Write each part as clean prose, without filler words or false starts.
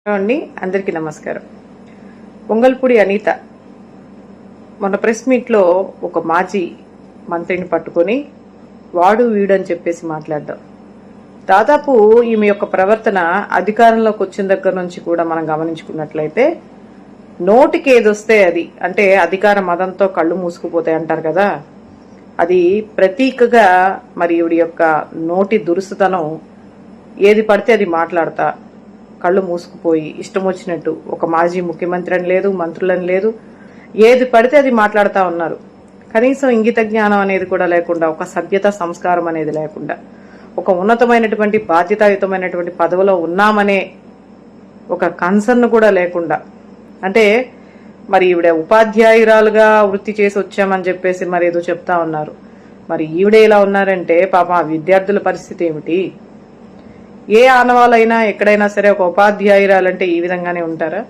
అండి అందరికీ నమస్కారం. పొంగల్పూడి అనిత మొన్న ప్రెస్ మీట్లో ఒక మాజీ మంత్రిని పట్టుకొని వాడు వీడని చెప్పేసి మాట్లాడడం, దాదాపు ఈమె యొక్క ప్రవర్తన అధికారంలోకి వచ్చిన దగ్గర నుంచి కూడా మనం గమనించుకున్నట్లయితే నోటికి ఏదొస్తే అది, అంటే అధికార మదంతో కళ్ళు మూసుకుపోతాయి అంటారు కదా, అది ప్రతీకగా మరి ఈవిడి యొక్క నోటి దురుసుతనం. ఏది పడితే అది మాట్లాడతా కళ్ళు మూసుకుపోయి ఇష్టం వచ్చినట్టు, ఒక మాజీ ముఖ్యమంత్రి అని లేదు, మంత్రులని లేదు, ఏది పడితే అది మాట్లాడుతూ ఉన్నారు. కనీసం ఇంగిత జ్ఞానం అనేది కూడా లేకుండా, ఒక సభ్యత సంస్కారం అనేది లేకుండా, ఒక ఉన్నతమైనటువంటి బాధ్యతాయుతమైనటువంటి పదవిలో ఉన్నామనే ఒక కన్సర్న్ కూడా లేకుండా, అంటే మరి ఈవిడ ఉపాధ్యాయురాలుగా వృత్తి చేసి వచ్చామని చెప్పేసి మరి ఏదో చెప్తా ఉన్నారు. మరి ఈవిడే ఇలా ఉన్నారంటే పాపం ఆ విద్యార్థుల పరిస్థితి ఏమిటి? ఏ ఆనవాళ్ళైనా ఎక్కడైనా సరే ఒక ఉపాధ్యాయురాలంటే ఈ విధంగానే ఉంటారా?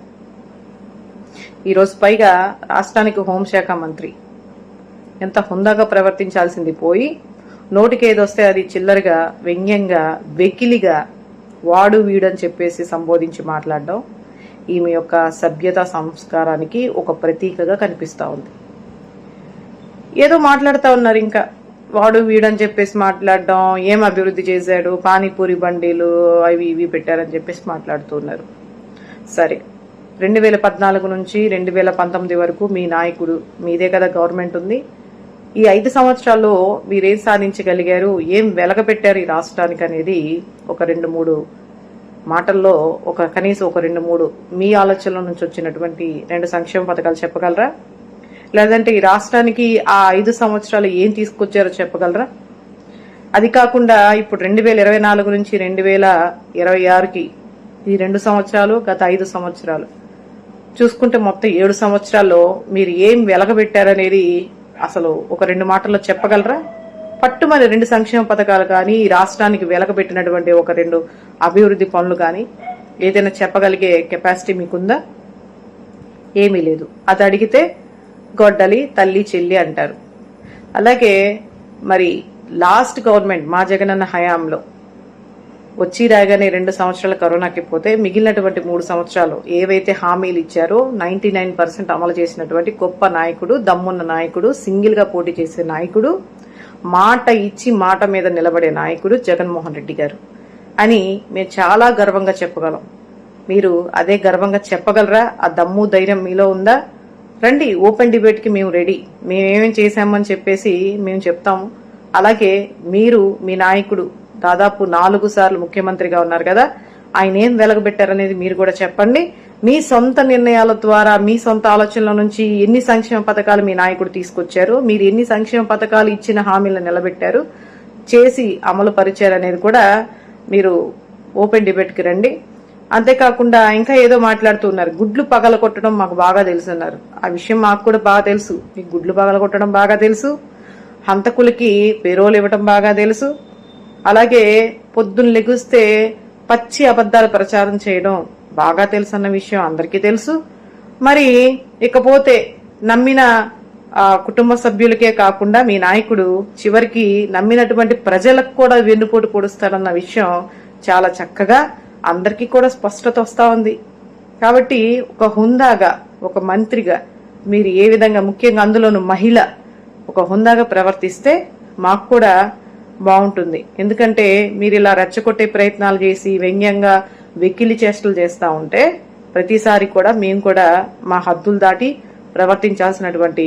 ఈరోజు పైగా రాష్ట్రానికి హోంశాఖ మంత్రి ఎంత హుందాగా ప్రవర్తించాల్సింది పోయి నోటికి ఏదొస్తే అది చిల్లరగా, వ్యంగ్యంగా, వెకిలిగా వాడు వీడని చెప్పేసి సంబోధించి మాట్లాడడం ఈమె యొక్క సభ్యత సంస్కారానికి ఒక ప్రతీకగా కనిపిస్తా ఉంది. ఏదో మాట్లాడుతూ ఉన్నారు, ఇంకా వాడు వీడని చెప్పేసి మాట్లాడడం, ఏం అభివృద్ధి చేశాడు, పానీపూరి బండీలు అవి ఇవి పెట్టారని చెప్పేసి మాట్లాడుతున్నారు. సరే, 2014 నుంచి 2019 వరకు మీ నాయకుడు, మీదే కదా గవర్నమెంట్ ఉంది, ఈ 5 సంవత్సరాల్లో మీరేం సాధించగలిగారు, ఏం వెలగపెట్టారు ఈ రాష్ట్రానికి అనేది ఒక 2-3 మాటల్లో, కనీసం ఒక 2-3 మీ ఆలోచనల నుంచి వచ్చినటువంటి 2 సంక్షేమ పథకాలు చెప్పగలరా? లేదంటే ఈ రాష్ట్రానికి ఆ 5 సంవత్సరాలు ఏం తీసుకొచ్చారో చెప్పగలరా? అది కాకుండా ఇప్పుడు 2024 నుంచి 2026కి ఈ 2 సంవత్సరాలు, గత 5 సంవత్సరాలు చూసుకుంటే మొత్తం 7 సంవత్సరాల్లో మీరు ఏం వెలగబెట్టారనేది అసలు ఒక 2 మాటల్లో చెప్పగలరా? పట్టుమని 2 సంక్షేమ పథకాలు కానీ, ఈ రాష్ట్రానికి వెలగబెట్టినటువంటి ఒక 2 అభివృద్ధి పనులు కానీ ఏదైనా చెప్పగలిగే కెపాసిటీ మీకుందా? ఏమీ లేదు. అది అడిగితే గొడ్డలి తల్లి చెల్లి అంటారు. అలాగే మరి లాస్ట్ గవర్నమెంట్ మా జగనన్న హయాంలో వచ్చి రాగానే 2 సంవత్సరాల కరోనాకి పోతే మిగిలినటువంటి 3 సంవత్సరాలు ఏవైతే హామీలు ఇచ్చారో 99% అమలు చేసినటువంటి గొప్ప నాయకుడు, దమ్మున్న నాయకుడు, సింగిల్ గా పోటీ చేసే నాయకుడు, మాట ఇచ్చి మాట మీద నిలబడే నాయకుడు జగన్మోహన్ రెడ్డి గారు అని మేము చాలా గర్వంగా చెప్పగలం. మీరు అదే గర్వంగా చెప్పగలరా? ఆ దమ్ము ధైర్యం మీలో ఉందా? రండి, ఓపెన్ డిబేట్ కి మేము రెడీ. మేమేమేం చేశామని చెప్పేసి మేము చెప్తాము. అలాగే మీరు, మీ నాయకుడు దాదాపు 4 సార్లు ముఖ్యమంత్రిగా ఉన్నారు కదా, ఆయన ఏం వెలగబెట్టారనేది మీరు కూడా చెప్పండి. మీ సొంత నిర్ణయాల ద్వారా, మీ సొంత ఆలోచనల నుంచి ఎన్ని సంక్షేమ పథకాలు మీ నాయకుడు తీసుకొచ్చారు, మీరు ఎన్ని సంక్షేమ పథకాలు ఇచ్చిన హామీలను నిలబెట్టారు, చేసి అమలు పరిచారు అనేది కూడా మీరు ఓపెన్ డిబేట్ కి రండి. అంతేకాకుండా ఇంకా ఏదో మాట్లాడుతున్నారు, గుడ్లు పగల కొట్టడం మాకు బాగా తెలుసు అన్నారు. ఆ విషయం మాకు కూడా బాగా తెలుసు. మీకు గుడ్లు పగల కొట్టడం బాగా తెలుసు, హంతకులకి పేరోలు ఇవ్వడం బాగా తెలుసు, అలాగే పొద్దున్న లెగుస్తే పచ్చి అబద్ధాల ప్రచారం చేయడం బాగా తెలుసు అన్న విషయం అందరికీ తెలుసు. మరి ఇకపోతే నమ్మిన కుటుంబ సభ్యులకే కాకుండా మీ నాయకుడు చివరికి నమ్మినటువంటి ప్రజలకు కూడా వెన్నుపోటు పొడుస్తాడన్న విషయం చాలా చక్కగా అందరికీ కూడా స్పష్టత వస్తా ఉంది. కాబట్టి ఒక హుందాగా, ఒక మంత్రిగా మీరు ఏ విధంగా, ముఖ్యంగా అందులోనూ మహిళ, ఒక హుందాగా ప్రవర్తిస్తే మాకు కూడా బాగుంటుంది. ఎందుకంటే మీరు ఇలా రెచ్చగొట్టే ప్రయత్నాలు చేసి వ్యంగ్యంగా వెకిలి చేష్టలు చేస్తా ఉంటే ప్రతిసారి కూడా మేము కూడా మా హద్దులు దాటి ప్రవర్తించాల్సినటువంటి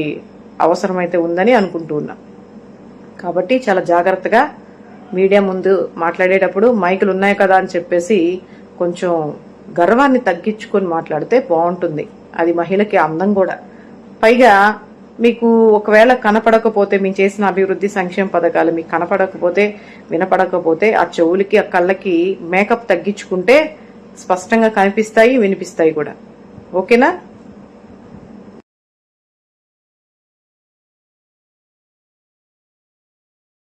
అవసరం అయితే ఉందని అనుకుంటూ ఉన్నాం. కాబట్టి చాలా జాగ్రత్తగా మీడియా ముందు మాట్లాడేటప్పుడు మైకులు ఉన్నాయి కదా అని చెప్పేసి కొంచెం గర్వాన్ని తగ్గించుకొని మాట్లాడితే బాగుంటుంది. అది మహిళకి అందం కూడా. పైగా మీకు ఒకవేళ కనపడకపోతే, మేము చేసిన అభివృద్ధి సంక్షేమ పథకాలు మీకు కనపడకపోతే, వినపడకపోతే, ఆ చెవులకి ఆ కళ్ళకి మేకప్ తగ్గించుకుంటే స్పష్టంగా కనిపిస్తాయి, వినిపిస్తాయి కూడా. ఓకేనా?